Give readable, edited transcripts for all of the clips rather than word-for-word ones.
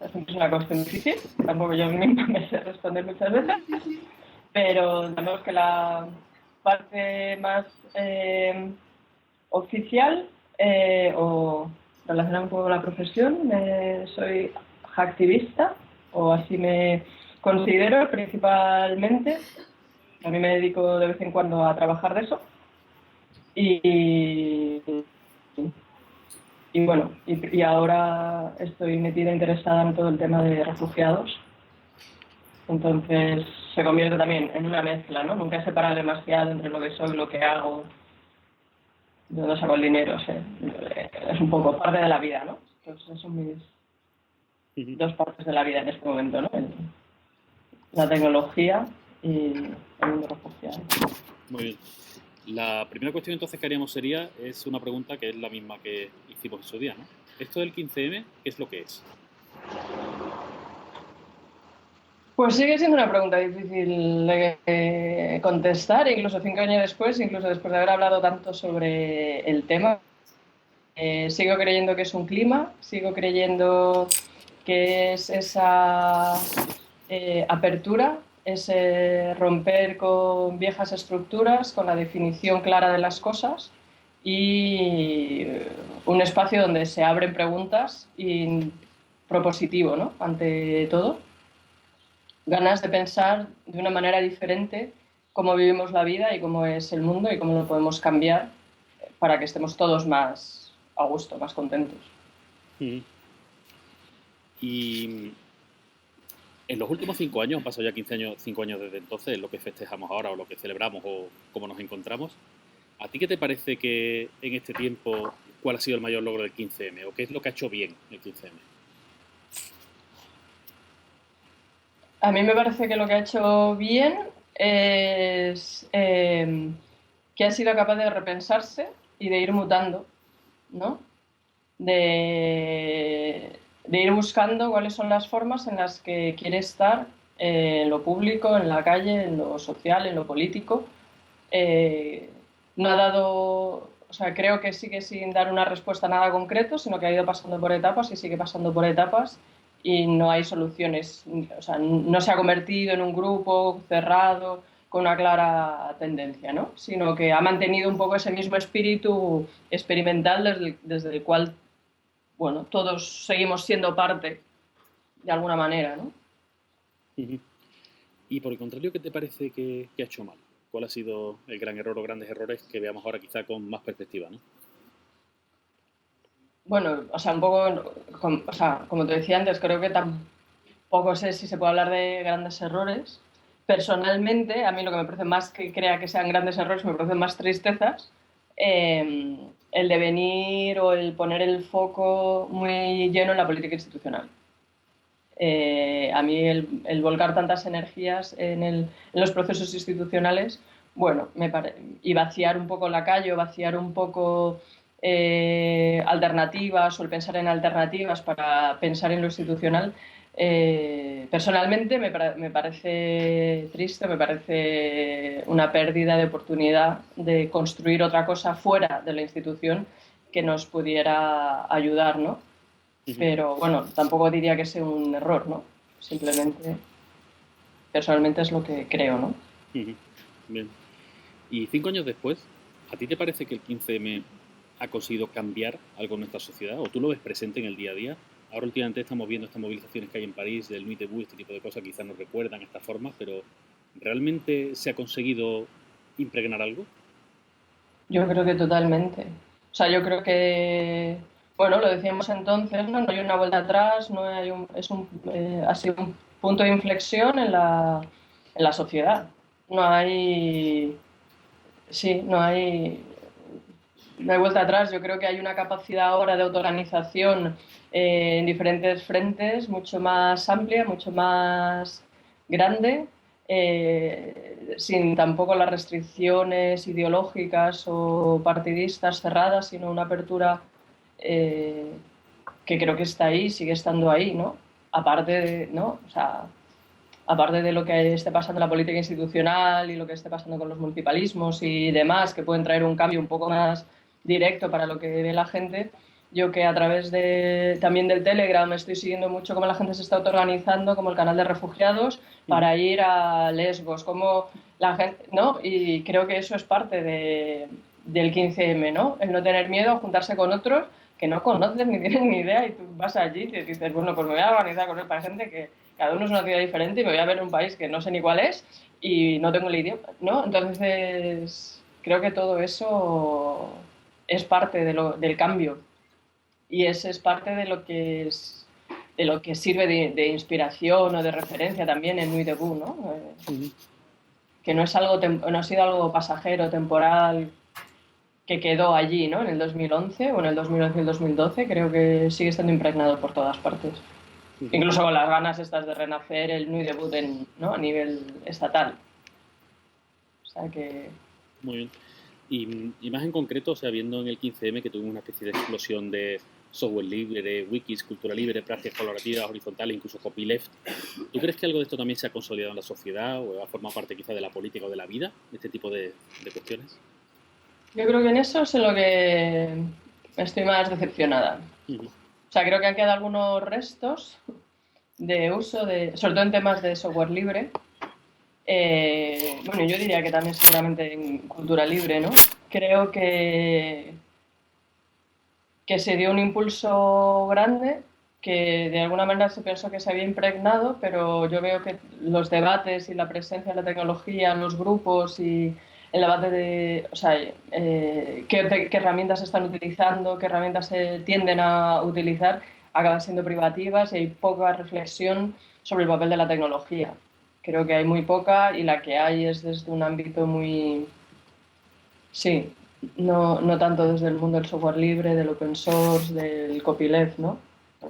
Es una cuestión difícil, tampoco yo misma me sé responder muchas veces, pero digamos que la parte más oficial o relacionada un poco con la profesión, soy hacktivista, o así me considero principalmente. A mí me dedico de vez en cuando a trabajar de eso. Y bueno, y ahora estoy metida, interesada en todo el tema de refugiados. Entonces se convierte también en una mezcla, ¿no? Nunca he separado demasiado entre lo que soy y lo que hago, de dónde saco el dinero, o sea, es un poco parte de la vida, ¿no? Entonces esas son mis dos partes de la vida en este momento, ¿no? La tecnología y el mundo refugiado. Muy bien. La primera cuestión entonces que haríamos es una pregunta que es la misma que hicimos en su día, ¿no? Esto del 15M, ¿qué es lo que es? Pues sigue siendo una pregunta difícil de contestar, incluso 5 años después, incluso después de haber hablado tanto sobre el tema. Sigo creyendo que es un clima, sigo creyendo que es esa apertura, ese romper con viejas estructuras, con la definición clara de las cosas y un espacio donde se abren preguntas y propositivo, ¿no? Ante todo. Ganas de pensar de una manera diferente cómo vivimos la vida y cómo es el mundo y cómo lo podemos cambiar para que estemos todos más a gusto, más contentos. Y en los últimos 5 años, han pasado ya 15 años, 5 años desde entonces, lo que festejamos ahora o lo que celebramos o cómo nos encontramos, ¿a ti qué te parece que en este tiempo cuál ha sido el mayor logro del 15M o qué es lo que ha hecho bien el 15M? A mí me parece que lo que ha hecho bien es que ha sido capaz de repensarse y de ir mutando, ¿no? De ir buscando cuáles son las formas en las que quiere estar en lo público, en la calle, en lo social, en lo político. No ha dado, o sea, creo que sigue sin dar una respuesta nada concreto, sino que ha ido pasando por etapas y sigue pasando por etapas y no hay soluciones, o sea, no se ha convertido en un grupo cerrado con una clara tendencia, ¿no? Sino que ha mantenido un poco ese mismo espíritu experimental desde el cual, bueno, todos seguimos siendo parte de alguna manera, ¿no? Y por el contrario, ¿qué te parece que ha hecho mal? ¿Cuál ha sido el gran error o grandes errores que veamos ahora quizá con más perspectiva, ¿no? Bueno, o sea, un poco, o sea, como te decía antes, creo que tampoco sé si se puede hablar de grandes errores. Personalmente, a mí lo que me parece más que crea que sean grandes errores, me parecen más tristezas. El devenir o el poner el foco muy lleno en la política institucional. A mí el volcar tantas energías en los procesos institucionales, bueno, y vaciar un poco la calle o vaciar un poco alternativas o el pensar en alternativas para pensar en lo institucional, personalmente me parece triste, me parece una pérdida de oportunidad de construir otra cosa fuera de la institución que nos pudiera ayudar, ¿no? Pero bueno, tampoco diría que sea un error, ¿no? Simplemente, personalmente es lo que creo, ¿no? Bien. Y 5 años después, ¿a ti te parece que el 15M ha conseguido cambiar algo en nuestra sociedad? ¿O tú lo ves presente en el día a día? Ahora últimamente estamos viendo estas movilizaciones que hay en París, del Nuit debout, este tipo de cosas, quizás nos recuerdan estas formas, pero ¿realmente se ha conseguido impregnar algo? Yo creo que totalmente. O sea, yo creo que, bueno, lo decíamos entonces, ¿no? No hay una vuelta atrás, no hay ha sido un punto de inflexión en la sociedad. No hay, sí, no hay vuelta atrás. Yo creo que hay una capacidad ahora de autoorganización en diferentes frentes mucho más amplia, mucho más grande, sin tampoco las restricciones ideológicas o partidistas cerradas, sino una apertura que creo que está ahí, sigue estando ahí, ¿no? Aparte de, ¿no? O sea, aparte de lo que esté pasando en la política institucional y lo que esté pasando con los municipalismos y demás, que pueden traer un cambio un poco más directo para lo que ve la gente, Yo que a través también del Telegram estoy siguiendo mucho cómo la gente se está autoorganizando, como el canal de refugiados, para ir a Lesbos, como la gente, ¿no? Y creo que eso es parte del 15M, ¿no? El no tener miedo a juntarse con otros que no conoces ni tienen ni idea y tú vas allí y te dices, bueno, pues me voy a organizar con él para gente que cada uno es una ciudad diferente y me voy a ver un país que no sé ni cuál es y no tengo el idioma, ¿no? Entonces, creo que todo eso es parte del cambio y ese es parte de lo que sirve de inspiración o de referencia también en Nuit Debout, ¿no? Que no es algo no ha sido algo pasajero, temporal, que quedó allí, ¿no? En el 2011 o en el 2011 y el 2012, creo que sigue estando impregnado por todas partes. Incluso con las ganas estas de renacer el Nuit Debout ¿no? A nivel estatal. O sea que... Muy bien. Y más en concreto, o sea, viendo en el 15M que tuvimos una especie de explosión de software libre, wikis, cultura libre, prácticas colaborativas, horizontales, incluso copyleft, ¿tú crees que algo de esto también se ha consolidado en la sociedad o ha formado parte quizá de la política o de la vida, este tipo de cuestiones? Yo creo que en eso es en lo que estoy más decepcionada. O sea, creo que han quedado algunos restos de uso, sobre todo en temas de software libre. Bueno, yo diría que también seguramente en cultura libre, ¿no? Creo que se dio un impulso grande que de alguna manera se pensó que se había impregnado, pero yo veo que los debates y la presencia de la tecnología en los grupos y el debate de, o sea, qué herramientas se están utilizando, qué herramientas se tienden a utilizar, acaban siendo privativas y hay poca reflexión sobre el papel de la tecnología. Creo que hay muy poca y la que hay es desde un ámbito muy... Sí, no tanto desde el mundo del software libre, del open source, del copyleft, ¿no?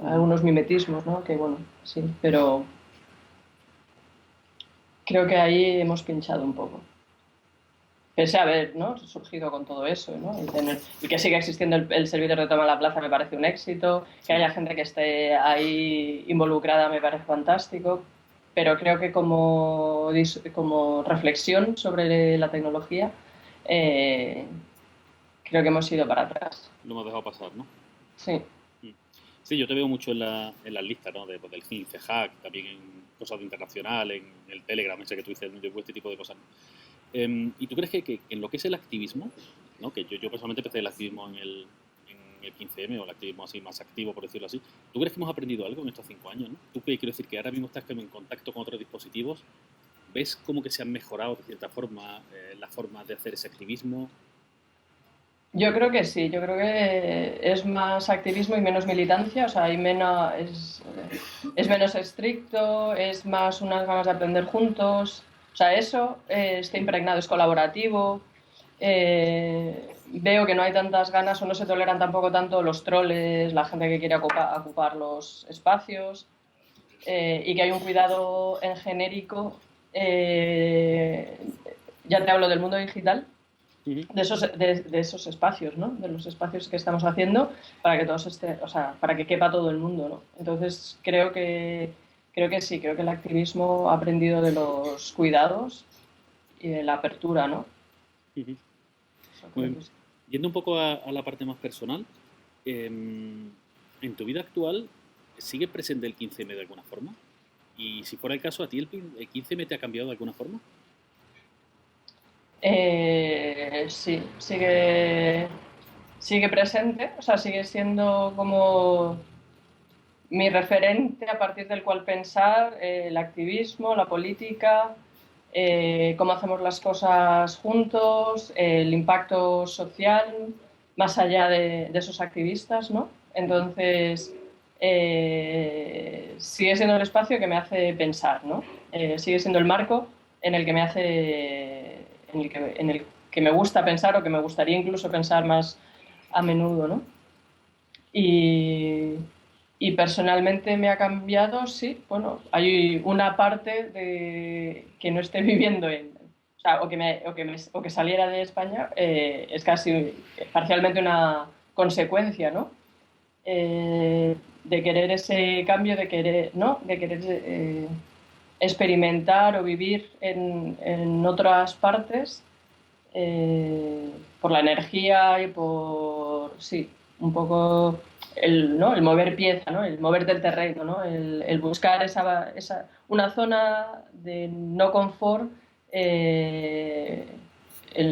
Algunos mimetismos, ¿no? Que bueno, sí, pero creo que ahí hemos pinchado un poco. Pese a haber, ¿no? Surgido con todo eso, ¿no? Y que siga existiendo el servidor de toma de la plaza me parece un éxito, que haya gente que esté ahí involucrada me parece fantástico, pero creo que como reflexión sobre la tecnología, creo que hemos ido para atrás. Lo hemos dejado pasar, ¿no? Sí. Sí, yo te veo mucho en las listas, ¿no? Del 15 hack, también en cosas de internacional, en el Telegram, ese que tú dices, este tipo de cosas. ¿Y tú crees que en lo que es el activismo, ¿no? Que yo personalmente empecé el activismo en el 15M o el activismo así más activo, por decirlo así, ¿tú crees que hemos aprendido algo en estos 5 años? ¿No? ¿Tú qué quiero decir? Que ahora mismo estás en contacto con otros dispositivos, ¿ves como que se han mejorado de cierta forma las formas de hacer ese activismo? Yo creo que sí, yo creo que es más activismo y menos militancia, o sea, es menos estricto, es más unas ganas de aprender juntos, o sea, eso está impregnado, es colaborativo, veo que no hay tantas ganas o no se toleran tampoco tanto los troles, la gente que quiere ocupar los espacios, y que hay un cuidado en genérico, ya te hablo del mundo digital, de esos espacios, ¿no? De los espacios que estamos haciendo para que todos o sea, para que quepa todo el mundo, ¿no? Entonces creo que sí, creo que el activismo ha aprendido de los cuidados y de la apertura, ¿no? Yendo un poco a la parte más personal, en tu vida actual, ¿sigue presente el 15M de alguna forma? Y si fuera el caso, ¿a ti el 15M te ha cambiado de alguna forma? Sí, sigue presente, o sea, sigue siendo como mi referente a partir del cual pensar el activismo, la política, cómo hacemos las cosas juntos, el impacto social, más allá de esos activistas, ¿no? Entonces, sigue siendo el espacio que me hace pensar, ¿no? Sigue siendo el marco en el que me hace, en el que me gusta pensar o que me gustaría incluso pensar más a menudo, ¿no? Y personalmente me ha cambiado, sí, bueno, hay una parte de que no esté viviendo o sea, o que saliera de España, es casi parcialmente una consecuencia, ¿no? De querer ese cambio, de querer, ¿no? De querer experimentar o vivir en otras partes, por la energía y por, sí, un poco ¿no? El mover pieza, ¿no? El mover del terreno, ¿no? El buscar una zona de no confort en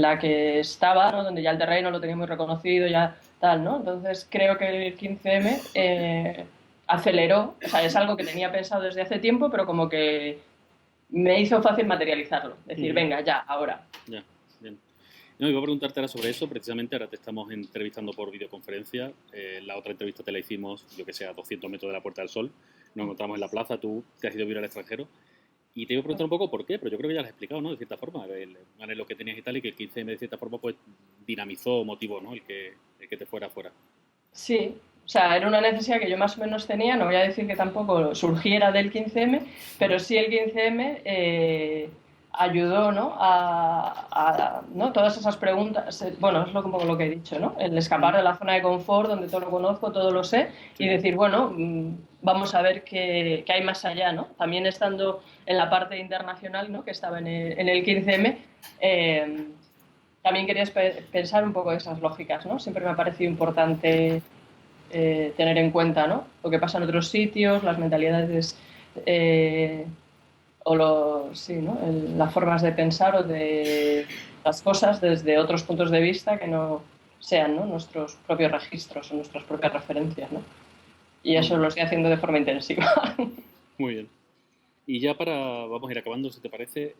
la que estaba, ¿no? Donde ya el terreno lo tenía muy reconocido, ya tal, ¿no? Entonces creo que el 15M aceleró, o sea, es algo que tenía pensado desde hace tiempo, pero como que me hizo fácil materializarlo, decir, venga, ya, ahora. Ya, bien. No, iba a preguntarte ahora sobre eso, precisamente ahora te estamos entrevistando por videoconferencia, la otra entrevista te la hicimos, yo que sé, a 200 metros de la Puerta del Sol, nos encontramos en la plaza, tú te has ido a vivir al extranjero, y te iba a preguntar un poco por qué, pero yo creo que ya lo has explicado, ¿no? De cierta forma, el anhelo que tenías y tal, y que el 15M de cierta forma pues dinamizó, motivó, ¿no? El que te fuera afuera. Sí, o sea, era una necesidad que yo más o menos tenía, no voy a decir que tampoco surgiera del 15M, pero sí el 15M ayudó, ¿no? ¿no? Todas esas preguntas, bueno, es un poco lo que he dicho, ¿no? El escapar de la zona de confort, donde todo lo conozco, todo lo sé, y decir, bueno, vamos a ver qué hay más allá, ¿no? También estando en la parte internacional, ¿no? Que estaba en el 15M, también querías pensar un poco esas lógicas, ¿no? Siempre me ha parecido importante tener en cuenta, ¿no? Lo que pasa en otros sitios, las mentalidades sí, ¿no? Las formas de pensar o de las cosas desde otros puntos de vista que no sean, ¿no? Nuestros propios registros o nuestras propias referencias, ¿no? Y eso lo estoy haciendo de forma intensiva. Muy bien. Y ya vamos a ir acabando, si te parece,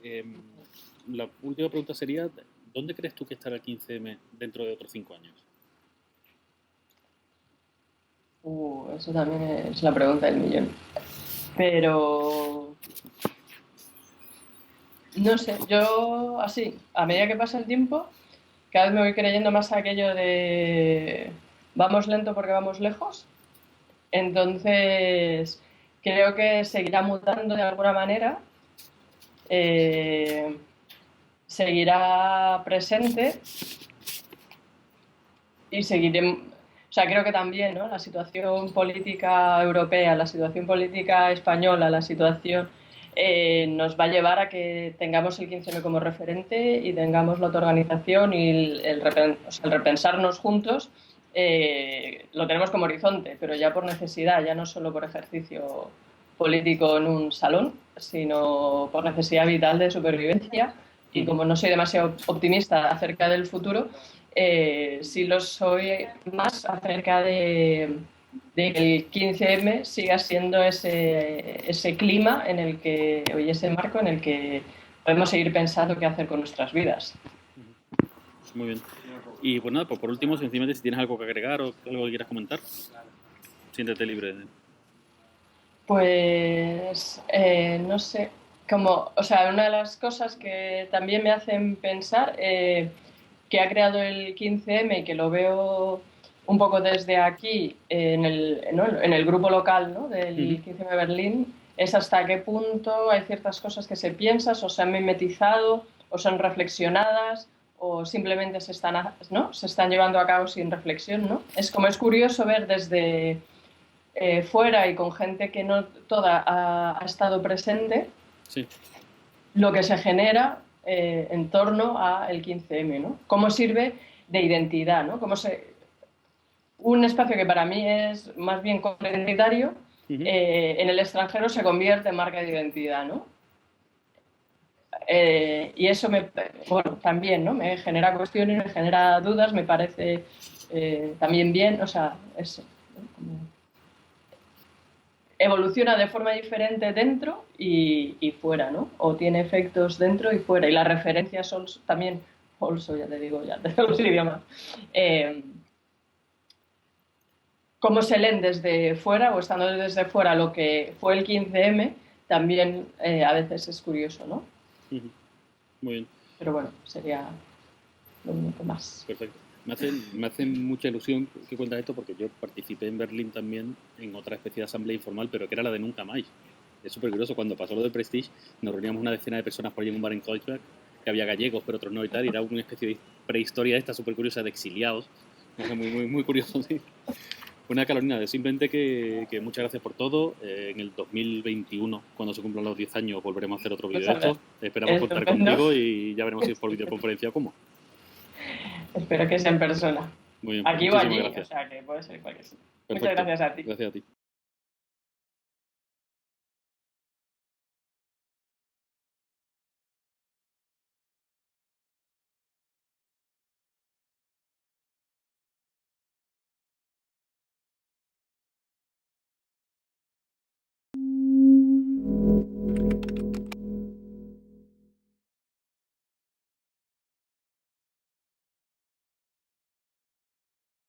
la última pregunta sería, ¿dónde crees tú que estará el 15M dentro de otros 5 años? Eso también es la pregunta del millón. Pero no sé, yo así, a medida que pasa el tiempo, cada vez me voy creyendo más aquello de vamos lento porque vamos lejos. Entonces, creo que seguirá mutando de alguna manera, seguirá presente y seguiremos. O sea, creo que también, ¿no? La situación política europea, la situación política española, la situación nos va a llevar a que tengamos el 15M como referente y tengamos la autoorganización y el repensarnos juntos. Lo tenemos como horizonte, pero ya por necesidad, ya no solo por ejercicio político en un salón, sino por necesidad vital de supervivencia. Y como no soy demasiado optimista acerca del futuro, sí lo soy más acerca de que el 15M siga siendo ese clima en el que, y ese marco en el que podemos seguir pensando qué hacer con nuestras vidas. Muy bien. Y pues nada, pues por último, sencillamente si tienes algo que agregar o algo que quieras comentar, siéntete libre. Pues no sé, o sea, una de las cosas que también me hacen pensar que ha creado el 15M y que lo veo un poco desde aquí ¿no? en el grupo local, ¿no? Del 15M Berlín, es hasta qué punto hay ciertas cosas que se piensan o se han mimetizado o son reflexionadas o simplemente ¿no? Se están llevando a cabo sin reflexión, ¿no? Es curioso ver desde fuera y con gente que no toda ha estado presente, sí, lo que se genera en torno al 15M, ¿no? Cómo sirve de identidad, ¿no? Un espacio que para mí es más bien identitario, en el extranjero se convierte en marca de identidad, ¿no? Y eso también, ¿no? Me genera cuestiones, me genera dudas, me parece también bien, o sea, eso, ¿no? Evoluciona de forma diferente dentro y fuera, ¿no? O tiene efectos dentro y fuera. Y las referencias son también, ya te digo, ya de los idiomas. Cómo se leen desde fuera o estando desde fuera lo que fue el 15M, también a veces es curioso, ¿no? Muy bien. Pero bueno, sería lo único más. Perfecto. Me hace mucha ilusión que cuentas esto porque yo participé en Berlín también en otra especie de asamblea informal, pero que era la de Nunca Más. Es súper curioso, cuando pasó lo del Prestige, nos reuníamos una decena de personas por allí en un bar en Kreuzberg, que había gallegos, pero otros no y tal, y era una especie de prehistoria esta súper curiosa de exiliados. Muy, muy, muy curioso, sí. Pues nada, Carolina, simplemente que muchas gracias por todo. En el 2021, cuando se cumplan los 10 años, volveremos a hacer otro vídeo de esto. Esperamos contar contigo y ya veremos si es por videoconferencia o cómo. Espero que sea en persona. Muy bien. Aquí o Muchísimas allí, gracias. o sea que puede ser cualquier sitio. Perfecto. Muchas gracias a ti. Gracias a ti.